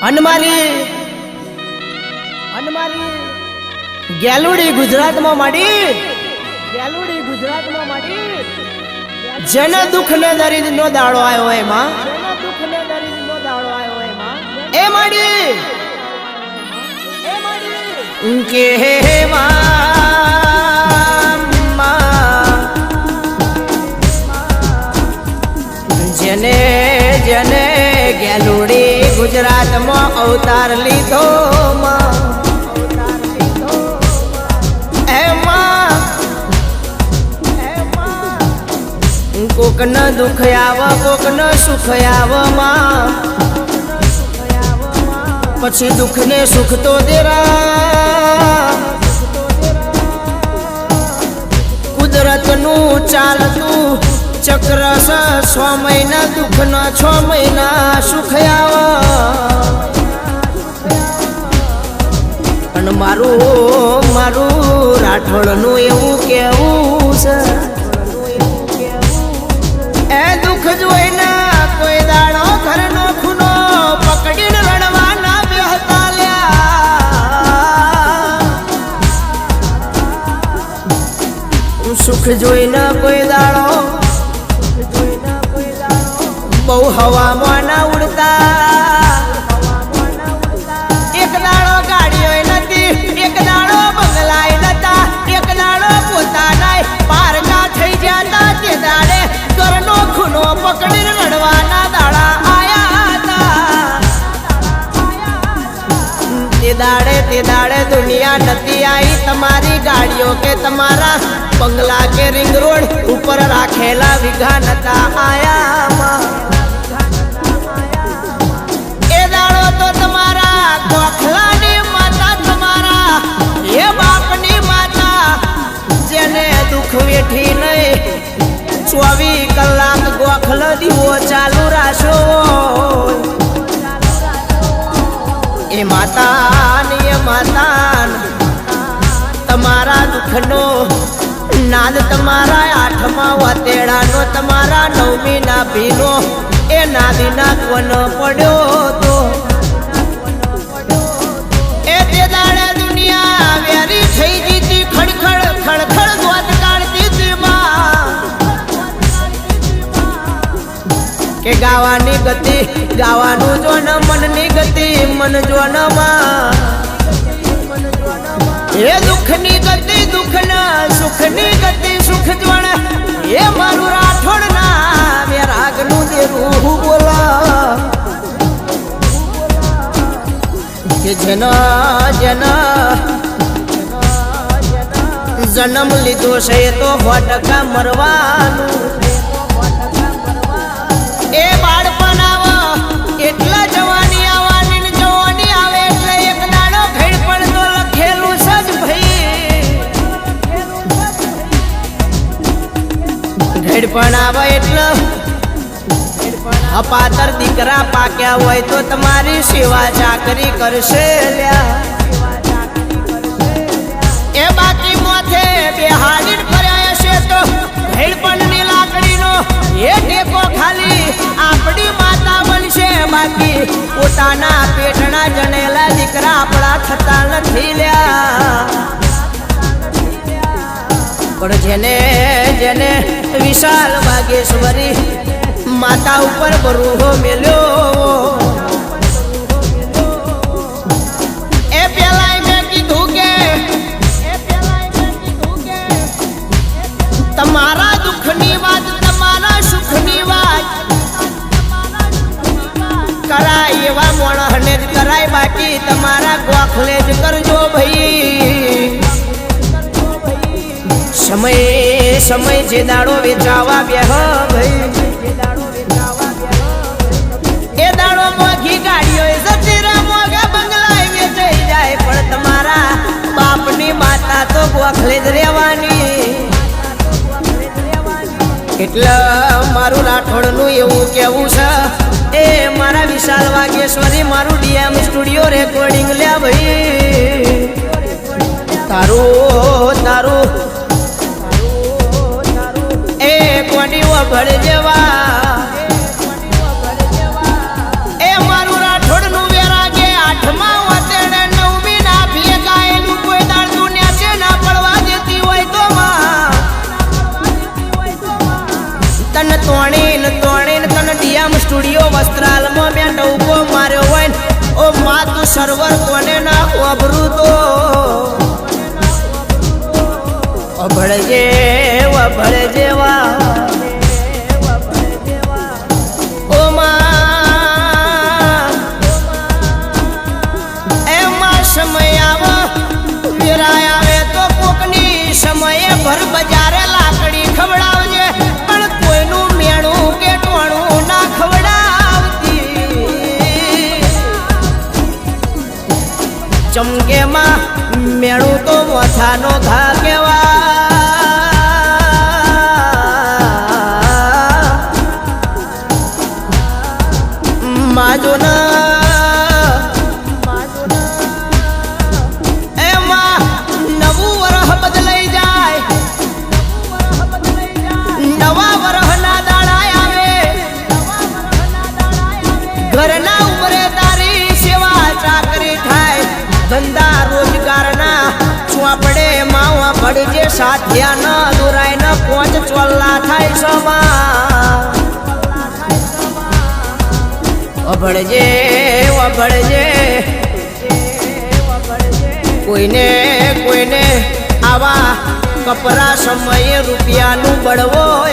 અનમારી ગેલુડી ગુજરાતમાં માડી જેને દુઃખ ને દરિદ્ર નો દાડો આવ્યો એમાં એ માડી કે જેને જેને ગેલુડી ગુજરાતમાં અવતાર લીધો કોક ન દુઃખ આવ કોક ન સુખ આવ પછી દુઃખ ને સુખ તો દેરા કુદરત નું ચાલતું ચક્ર 6 મહિના દુઃખ ન 6 મહિના સુખ આવ અને મારું રાઠોડ નું એવું કેવું છે એ દુઃખ જોઈને કોઈ દાડો ઘરનો ખૂનો પકડીને રડવાના બેહતા લ્યા સુખ જોઈને કોઈ દાડો બહુ હવામાં ના ઉડતા એક દાડો ગાડીઓ નથી એક દાડો બંગલાય નતા એક દાડો પોતાના પારકા થઈ જતા તે દાડે ઘરનો ખૂનો પકડીને રડવાના દાડા આયા હતા તે દાડે દુનિયા નથી આવી તમારી ગાડીઓ કે તમારા બંગલા કે રિંગ રોડ ઉપર રાખેલા વિઘા નતા આયા એ દાડો તો તમારા ગોખલાની માતા તમારા એ બાપની માતા જેને દુઃખ વેઠી નહીં 24 કલાક ગોખલ દીવો ચાલુ રાશો એ માતા તમારા દુઃખનો નાદ તમારા 8મા વતેડાનો તમારા 9મી ના ભીનો એ નાદી નાખવાનો પડ્યો તો એ તે દાડે દુનિયા વેરી થઈ જીતી ખડખડ ખડખડ ગોત કાઢતી દીમાં કે ગાવાની ગતિ ગાવાનું જોન મનની ગતિ મન જોનમાં એ દુઃખની ગતિ દુઃખના સુખની ગતિ સુખ જોણ એ મારું રાઠોડ ના વેરાગનું દેરું બોલા કે જેના જન્મ લીધો છે તો 100% મરવાનું એ બાળપણ આવ એટલા જવાની આવવાની જવાની આવે એટલે એક દાડો ઘેડ પણ તો લખેલું સજ ભાઈ ઘેડ પણ આવે એટલે અપાતર દીકરા પાક્યા હોય તો તમારી સેવા ચાકરી કરશે લ્યા એ બાકી મોથે બેહાડીને ફર્યા છે તો ઘેડ પણ ની લાકડીનો એ ટેકો ખાલી આપણી માતા બનશે બાકી પોતાના પેટના જનેલા દીકરા આપણા થતા નથી લ્યા પણ જેને વિશાલ વાગેશ્વરી માતા ઉપર બરૂહો મેલ્યો એ પેલા મેં કીધું કે તમારા દુઃખની વાત તમારા સુખની વાત કરાય એવા મોણસને જ કરાય બાકી તમારા ગોખલે જ કરજો ભાઈ સમય જે દાડો વેચાવા બેહ ભાઈ એ દાડો મોઘી ગાડીઓ જતી રે મોઘા બંગલા વેચાઈ જાય પણ તમારા બાપની માતા તો ગોખલે જ રહેવાની એટલે મારું રાઠોડનું એવું કેવું છે એ મારા વિશાલ વાગેશ્વરી મારું ડીએમ સ્ટુડિયો રેકોર્ડિંગ લ્યા ભાઈ તારું એ કોડી વગડ જેવા એ મારું રાઠોડનું વેરાગે સર્વર કોને ના વાપરું તો વભળજે વા ઓ માં એમાં સમય આવે વેરાય આવે તો કોકની સમયે ભર બજારે લાકડી ખવડાવજે પણ કોઈનું મેણું કે ટોણું ના ખવડાવતી ચમકેમાં મેણું તો મોથાનો ઘા કેવા એમાં નવું વરહ બદલાઈ જાય નવા વરહના દાડા આવે ઘરના ઉમરે તારી સેવા ચાકરી થાય ધંધા રોજગારના ચોપડે માવા પડજે સાથિયા ન દોરાય ન પોંચ ચોલ્લા થાય સમા વભળજે કોઈને આવા કપરા સમયે રૂપિયાનું બળવો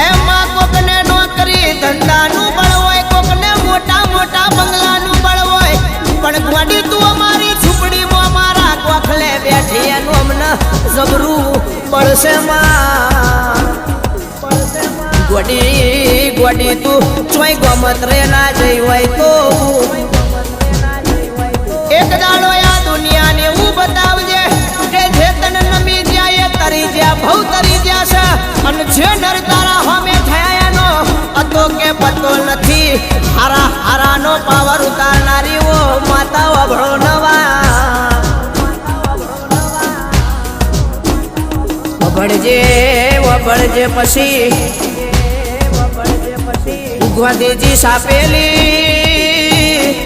એમાં કોકને નોકરી ધંધાનું બળ હોય કોકને મોટા મોટા બંગલાનું બળ હોય પણ ગોડી તું અમારી ઝૂંપડીમાં મારા ગોખલે બેઠી એનું અમને જબરું પડશે માં ગોડી તું ચોય ગમત રે ના જઈ હોય તો એક દાડો આ દુનિયાને એવું બતાવજે કે જે તને નમી જાય તરી જ્યા ભવ તરી જ્યા છે અને જે નર તારા હોમે થયા એનો અતો કે પતો નથી હારાનો પાવર ઉતારનારી ઓ માતા વભળો નવા વભળજે પછી ગાંધીજી સાપેલી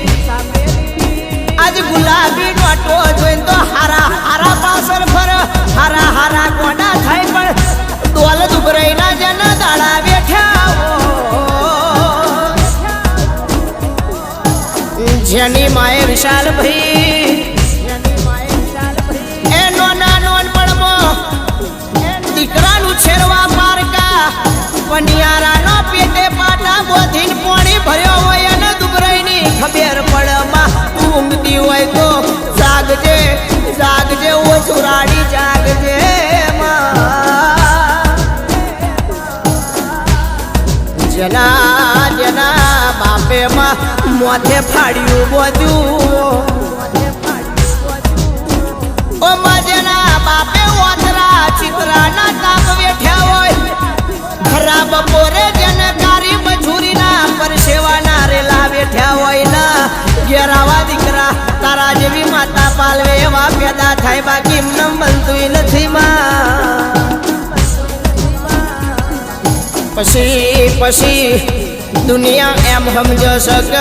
આજ ગુલાબી નોટો જોઈને તો હારા પાછળ ફર હારા કોડા થાય પણ દોલ દુબરાઈના જેના દાડા બેઠા જેની માએ વિશાલ ભાઈ એ નોન પડમો દીકરાનું છેરવા પારકા પનિયારાનો પેટે પાટા બોધીન પોણી ભર્યો હોય અને દુબરાઈની ખબર પડમાં ઊંઘતી હોય તો જાગજે ઓ સુરાડી જાગજે જેના બાપે માં મોથે ફાડ્યું બધું ઓ જેના બાપે ઓતરા ચિત્રાના તાપ બેઠ્યા હોય ખરાબ પોરે જેને કારી મજૂરીના પરસેવાના રેલા બેઠ્યા હોય ના ઘેરાવા દીકરા તારા જેવી માતા પાલવે એવા પેદા થાય બાકી એમને બનતું નથી માં પછી દુનિયા એમ સમજો શક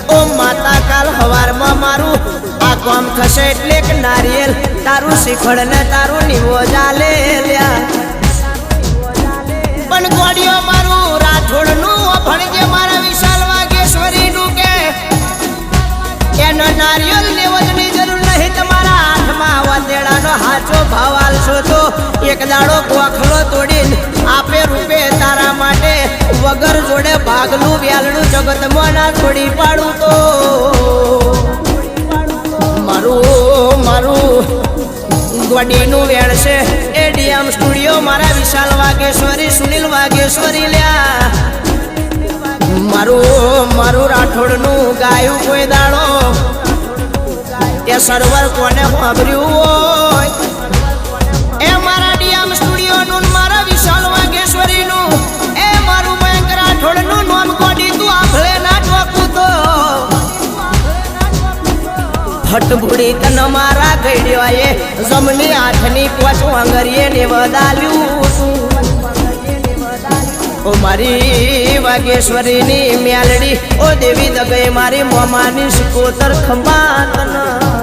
ઓ માતા કાલ હવારમાં મારું આ કામ થશે એટલે કે નારિયેલ તારું શીખડ ને તારું નીવો જાલે લ્યા પણ ગોડીઓ મારું રાઠોડનું ભણજે મારા વિશાલ વાગેશ્વરીનું કે એનો નારિયેલ લેવજની જરૂર નહીં તમારા હાથમાં વાદેડાનો હાચો ભાવ આલશો તો એક દાડો ગોખલો તોડીને આપે રૂપે તારા માટે વગર જોડે ભાગલું વ્યાલનું જગતમાં ના છોડી પાડું તો મારું ગોડીનું વેણ છે એડીએમ સ્ટુડિયો મારા વિશાલ વાગેશ્વરી સુનિલ વાગેશ્વરી લ્યા મારું રાઠોડનું ગાયું કોઈ દાડો એ સર્વર કોને વાપર્યું હોય એ મારા ડીએમ સ્ટુડિયોનું મારા વિશાલ વાગેશ્વરીનું એ મારું મયંક રાઠોડનું નામ ગોડી તું આભળે ના ઠોકું તો હટભુડી તન મારા ગઈડ્યો એ જમની હાથની પોચ વાંગરીએ ને વધાલ્યું ઓ મારી વાગેશ્વરીની મ્યાલડી ઓ દેવી દગઈ મારી મોમાની સિકોતર ખંભાતન